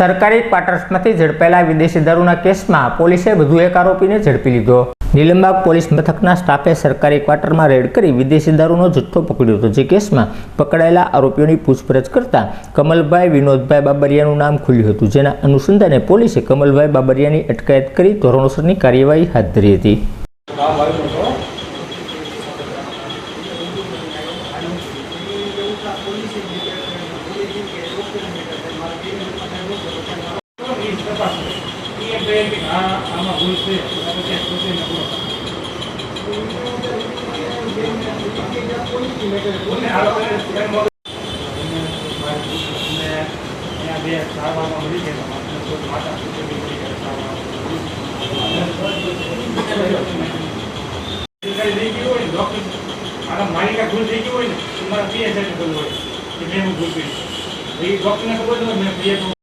સરકારી ક્વાર્ટર્સમાંથી ઝડપાયેલા વિદેશી દારૂના કેસમાં પોલીસે વધુ એક આરોપીને ઝડપી લીધો। નીલમબાગ પોલીસ મથકના સ્ટાફે સરકારી ક્વાર્ટરમાં રેડ કરી વિદેશી દારૂનો જથ્થો પકડ્યો હતો। જે કેસમાં પકડાયેલા આરોપીઓની પૂછપરછ કરતા કમલભાઈ વિનોદભાઈ બાબરિયાનું નામ ખુલ્યું હતું। જેના અનુસંધાને પોલીસે કમલભાઈ બાબરિયાની અટકાયત કરી ધોરણસરની કાર્યવાહી હાથ ધરી હતી। માલિકા ભૂલ થઈ ગઈ હોય ને તમારા પીએસઆઈ ભૂલ હોય કે મેં ભૂલ કરી ડોક્ટરને ખબર